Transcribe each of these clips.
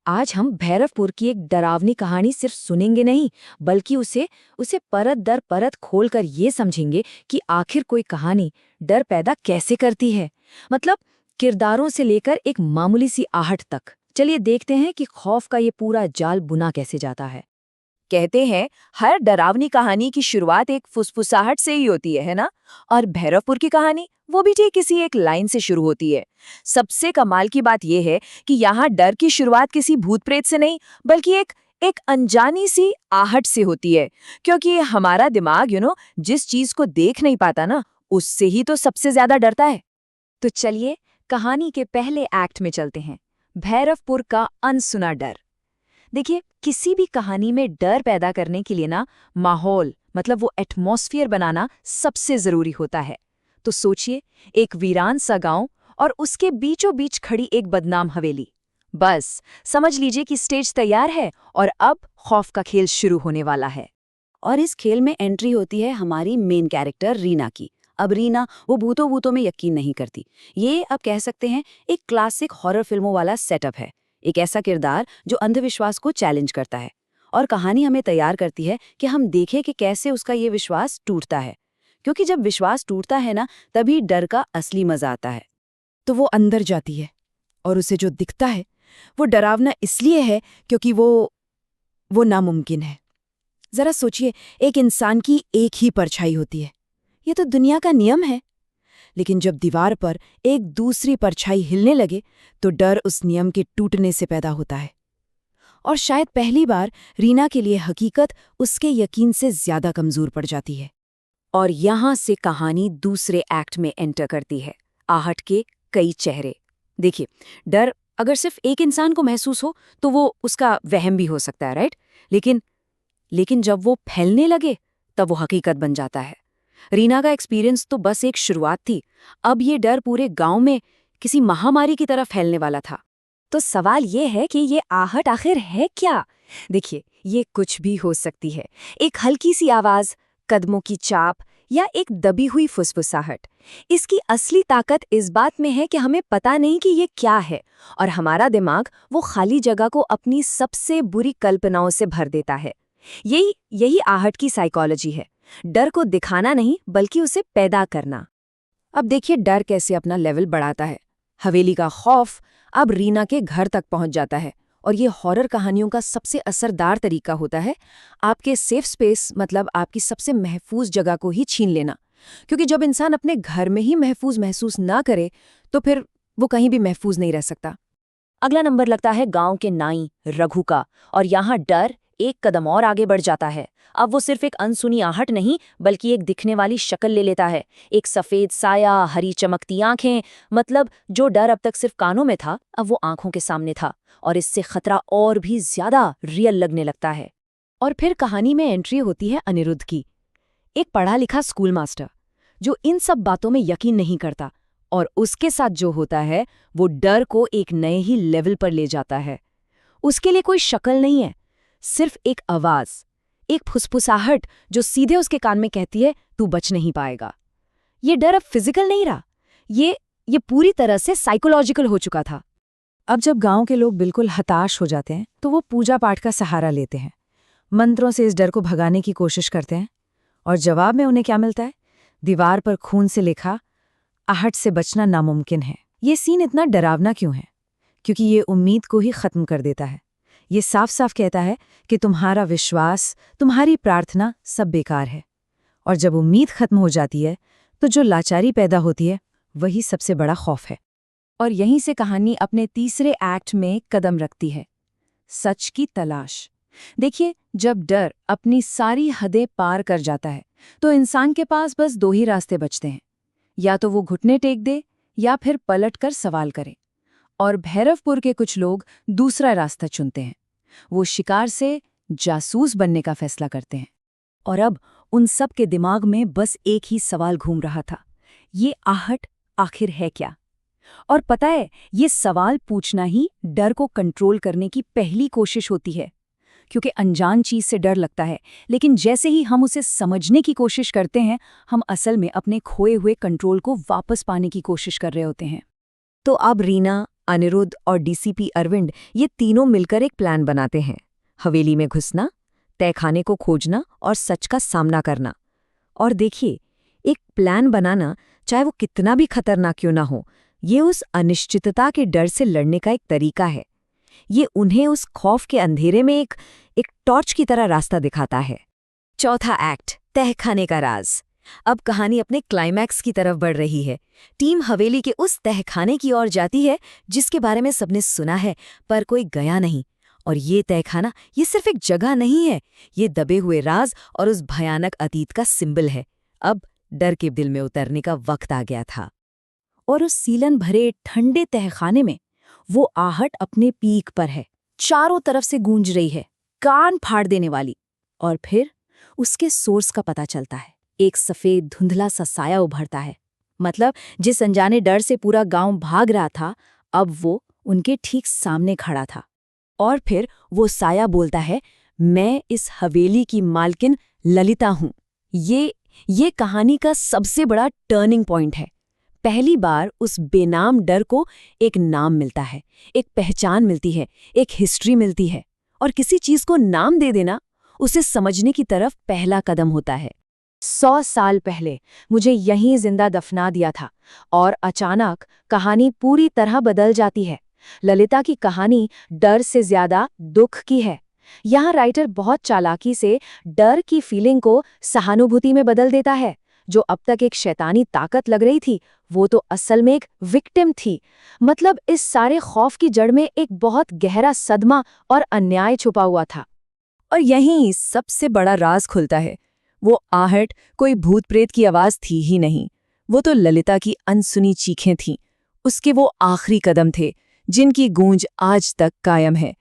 आज हम भैरवपुर की एक डरावनी कहानी सिर्फ सुनेंगे नहीं, बल्कि उसे उसे परत दर परत खोलकर ये समझेंगे कि आखिर कोई कहानी डर पैदा कैसे करती है। मतलब किरदारों से लेकर एक मामूली सी आहट तक। चलिए देखते हैं कि खौफ का ये पूरा जाल बुना कैसे जाता है। कहते हैं हर डरावनी कहानी की शुरुआत एक फुसफुसाहट से ही होती है ना। और भैरवपुर की कहानी वो भी ठीक किसी एक लाइन से शुरू होती है। सबसे कमाल की बात यह है कि यहाँ डर की शुरुआत किसी भूत प्रेत से नहीं, बल्कि एक अनजानी सी आहट से होती है। क्योंकि हमारा दिमाग जिस चीज को देख नहीं पाता ना, उससे ही तो सबसे ज्यादा डरता है। तो चलिए कहानी के पहले एक्ट में चलते हैं। भैरवपुर का अनसुना डर। देखिए, किसी भी कहानी में डर पैदा करने के लिए ना माहौल मतलब वो एटमॉस्फेयर बनाना सबसे जरूरी होता है। तो सोचिए, एक वीरान सा गांव और उसके बीचों बीच खड़ी एक बदनाम हवेली। बस समझ लीजिए कि स्टेज तैयार है और अब खौफ का खेल शुरू होने वाला है। और इस खेल में एंट्री होती है हमारी मेन कैरेक्टर रीना की। अब रीना वो भूतों भूतों में यकीन नहीं करती। ये अब कह सकते हैं एक क्लासिक हॉरर फिल्मों वाला सेटअप है। एक ऐसा किरदार जो अंधविश्वास को चैलेंज करता है। और कहानी हमें तैयार करती है कि हम देखें कि कैसे उसका ये विश्वास टूटता है। क्योंकि जब विश्वास टूटता है ना, तभी डर का असली मजा आता है। तो वो अंदर जाती है और उसे जो दिखता है वो डरावना इसलिए है क्योंकि वो नामुमकिन है। जरा सोचिए, एक इंसान की एक ही परछाई होती है। ये तो दुनिया का नियम है। लेकिन जब दीवार पर एक दूसरी परछाई हिलने लगे तो डर उस नियम के टूटने से पैदा होता है। और शायद पहली बार रीना के लिए हकीकत उसके यकीन से ज्यादा कमजोर पड़ जाती है। और यहाँ से कहानी दूसरे एक्ट में एंटर करती है। आहट के कई चेहरे। देखिए, डर अगर सिर्फ एक इंसान को महसूस हो तो वो उसका वहम भी हो सकता है, राइट? लेकिन जब वो फैलने लगे तब वो हकीकत बन जाता है। रीना का एक्सपीरियंस तो बस एक शुरुआत थी। अब ये डर पूरे गांव में किसी महामारी की तरह फैलने वाला था। तो सवाल ये है कि ये आहट आखिर है क्या? देखिए, ये कुछ भी हो सकती है। एक हल्की सी आवाज, कदमों की चाप या एक दबी हुई फुसफुसाहट। इसकी असली ताकत इस बात में है कि हमें पता नहीं कि ये क्या है, और हमारा दिमाग वो खाली जगह को अपनी सबसे बुरी कल्पनाओं से भर देता है। यही आहट की साइकोलॉजी है। डर को दिखाना नहीं, बल्कि उसे पैदा करना। अब देखिए डर कैसे अपना लेवल बढ़ाता है। हवेली का खौफ अब रीना के घर तक पहुंच जाता है। और ये हॉरर कहानियों का सबसे असरदार तरीका होता है आपके सेफ स्पेस, मतलब आपकी सबसे महफूज जगह को ही छीन लेना। क्योंकि जब इंसान अपने घर में ही महफूज महसूस ना करे तो फिर वो कहीं भी महफूज नहीं रह सकता। अगला नंबर लगता है गांव के नाई रघु का। और यहाँ डर एक कदम और आगे बढ़ जाता है। अब वो सिर्फ एक अनसुनी आहट नहीं, बल्कि एक दिखने वाली शक्ल ले लेता है। एक सफेद साया, हरी चमकती आंखें। मतलब जो डर अब तक सिर्फ कानों में था, अब वो आंखों के सामने था। और इससे खतरा और भी ज्यादा रियल लगने लगता है। और फिर कहानी में एंट्री होती है अनिरुद्ध की, एक पढ़ा लिखा स्कूल मास्टर जो इन सब बातों में यकीन नहीं करता। और उसके साथ जो होता है वो डर को एक नए ही लेवल पर ले जाता है। उसके लिए कोई शक्ल नहीं है, सिर्फ एक आवाज, एक फुसफुसाहट जो सीधे उसके कान में कहती है, तू बच नहीं पाएगा। ये डर अब फिजिकल नहीं रहा, ये पूरी तरह से साइकोलॉजिकल हो चुका था। अब जब गांव के लोग बिल्कुल हताश हो जाते हैं तो वो पूजा पाठ का सहारा लेते हैं। मंत्रों से इस डर को भगाने की कोशिश करते हैं। और जवाब में उन्हें क्या मिलता है? दीवार पर खून से लिखा, आहट से बचना नामुमकिन है। ये सीन इतना डरावना क्यों है? क्योंकि ये उम्मीद को ही खत्म कर देता है। ये साफ साफ कहता है कि तुम्हारा विश्वास, तुम्हारी प्रार्थना सब बेकार है। और जब उम्मीद खत्म हो जाती है तो जो लाचारी पैदा होती है वही सबसे बड़ा खौफ है। और यहीं से कहानी अपने तीसरे एक्ट में कदम रखती है, सच की तलाश। देखिए, जब डर अपनी सारी हदें पार कर जाता है तो इंसान के पास बस दो ही रास्ते बचते हैं। या तो वो घुटने टेक दे या फिर पलटकर सवाल करे। और भैरवपुर के कुछ लोग दूसरा रास्ता चुनते हैं। वो शिकार से जासूस बनने का फैसला करते हैं। और अब उन सब के दिमाग में बस एक ही सवाल घूम रहा था, ये आहट आखिर है क्या? और पता है, ये सवाल पूछना ही डर को कंट्रोल करने की पहली कोशिश होती है। क्योंकि अनजान चीज से डर लगता है, लेकिन जैसे ही हम उसे समझने की कोशिश करते हैं, हम असल में अपने खोए हुए कंट्रोल को वापस पाने की कोशिश कर रहे होते हैं। तो अब रीना अनिरुद्ध और डीसीपी अरविंद ये तीनों मिलकर एक प्लान बनाते हैं। हवेली में घुसना, तहखाने को खोजना और सच का सामना करना। और देखिए, एक प्लान बनाना, चाहे वो कितना भी खतरनाक क्यों ना हो, ये उस अनिश्चितता के डर से लड़ने का एक तरीका है। ये उन्हें उस खौफ के अंधेरे में एक टॉर्च की तरह रास्ता दिखाता है। चौथा एक्ट, तहखाने का राज। अब कहानी अपने क्लाइमैक्स की तरफ बढ़ रही है। टीम हवेली के उस तहखाने की ओर जाती है जिसके बारे में सबने सुना है पर कोई गया नहीं। और ये तहखाना, ये सिर्फ एक जगह नहीं है, ये दबे हुए राज और उस भयानक अतीत का सिंबल है। अब डर के दिल में उतरने का वक्त आ गया था। और उस सीलन भरे ठंडे तहखाने में वो आहट अपने पीक पर है, चारों तरफ से गूंज रही है, कान फाड़ देने वाली। और फिर उसके सोर्स का पता चलता है। एक सफेद धुंधला सा साया उभरता है। मतलब जिस अनजाने डर से पूरा गांव भाग रहा था, अब वो उनके ठीक सामने खड़ा था। और फिर वो साया बोलता है, मैं इस हवेली की मालकिन ललिता हूं। ये कहानी का सबसे बड़ा टर्निंग पॉइंट है। पहली बार उस बेनाम डर को एक नाम मिलता है, एक पहचान मिलती है, एक हिस्ट्री मिलती है। और किसी चीज को नाम दे देना, उसे समझने की तरफ पहला कदम होता है। 100 साल पहले मुझे यहीं जिंदा दफना दिया था और अचानक कहानी पूरी तरह बदल जाती है। ललिता की कहानी डर से ज्यादा दुख की है। यहाँ राइटर बहुत चालाकी से डर की फीलिंग को सहानुभूति में बदल देता है। जो अब तक एक शैतानी ताकत लग रही थी, वो तो असल में एक विक्टिम थी। मतलब इस सारे खौफ की जड़ में एक बहुत गहरा सदमा और अन्याय छुपा हुआ था। और यहीं सबसे बड़ा राज खुलता है। वो आहट कोई भूत प्रेत की आवाज थी ही नहीं, वो तो ललिता की अनसुनी चीखें थीं। उसके वो आखिरी कदम थे जिनकी गूंज आज तक कायम है।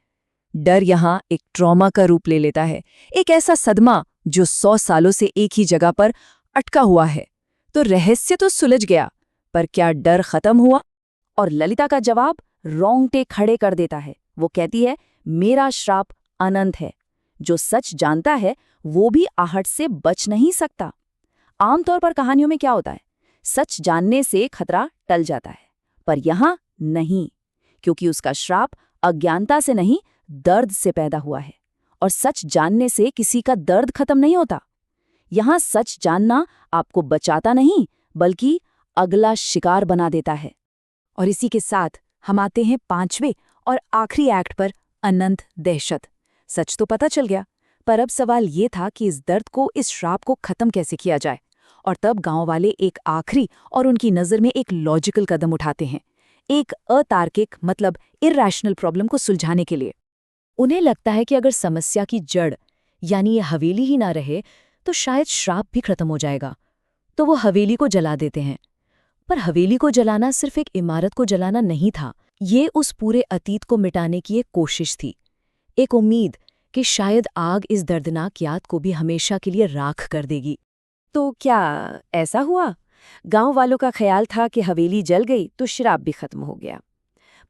डर यहाँ एक ट्रॉमा का रूप ले लेता है, एक ऐसा सदमा जो 100 सालों से एक ही जगह पर अटका हुआ है। तो रहस्य तो सुलझ गया, पर क्या डर खत्म हुआ? और ललिता का जवाब रोंगटे खड़े कर देता है। वो कहती है, मेरा श्राप अनंत है। जो सच जानता है वो भी आहट से बच नहीं सकता। आमतौर पर कहानियों में क्या होता है, सच जानने से खतरा टल जाता है, पर यहाँ नहीं, क्योंकि उसका श्राप अज्ञानता से नहीं, दर्द से पैदा हुआ है। और सच जानने से किसी का दर्द खत्म नहीं होता। यहाँ सच जानना आपको बचाता नहीं, बल्कि अगला शिकार बना देता है। और इसी के साथ हम आते हैं 5वें और आखिरी एक्ट पर, अनंत दहशत। सच तो पता चल गया, पर अब सवाल ये था कि इस दर्द को, इस श्राप को खत्म कैसे किया जाए। और तब गांव वाले एक आखिरी और उनकी नज़र में एक लॉजिकल कदम उठाते हैं, एक अतार्किक मतलब इरैशनल प्रॉब्लम को सुलझाने के लिए। उन्हें लगता है कि अगर समस्या की जड़ यानी ये हवेली ही ना रहे तो शायद श्राप भी खत्म हो जाएगा। तो वो हवेली को जला देते हैं। पर हवेली को जलाना सिर्फ एक इमारत को जलाना नहीं था, ये उस पूरे अतीत को मिटाने की एक कोशिश थी, एक उम्मीद कि शायद आग इस दर्दनाक याद को भी हमेशा के लिए राख कर देगी। तो क्या ऐसा हुआ? गांव वालों का ख्याल था कि हवेली जल गई तो श्राप भी खत्म हो गया,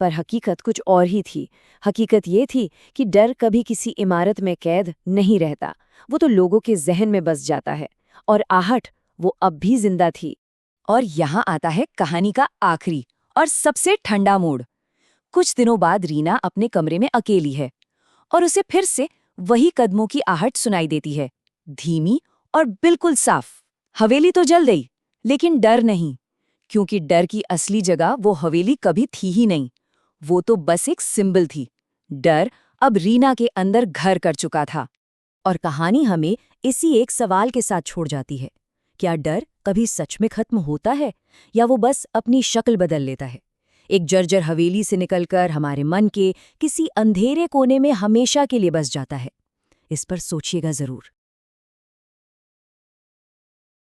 पर हकीकत कुछ और ही थी। हकीकत ये थी कि डर कभी किसी इमारत में कैद नहीं रहता, वो तो लोगों के जहन में बस जाता है। और आहट, वो अब भी जिंदा थी। और यहाँ आता है कहानी का आखिरी और सबसे ठंडा मोड़। कुछ दिनों बाद रीना अपने कमरे में अकेली है और उसे फिर से वही कदमों की आहट सुनाई देती है, धीमी और बिल्कुल साफ। हवेली तो जल गई, लेकिन डर नहीं, क्योंकि डर की असली जगह वो हवेली कभी थी ही नहीं, वो तो बस एक सिंबल थी। डर अब रीना के अंदर घर कर चुका था। और कहानी हमें इसी एक सवाल के साथ छोड़ जाती है, क्या डर कभी सच में खत्म होता है या वो बस अपनी शक्ल बदल लेता है, एक जर्जर हवेली से निकलकर हमारे मन के किसी अंधेरे कोने में हमेशा के लिए बस जाता है? इस पर सोचिएगा जरूर।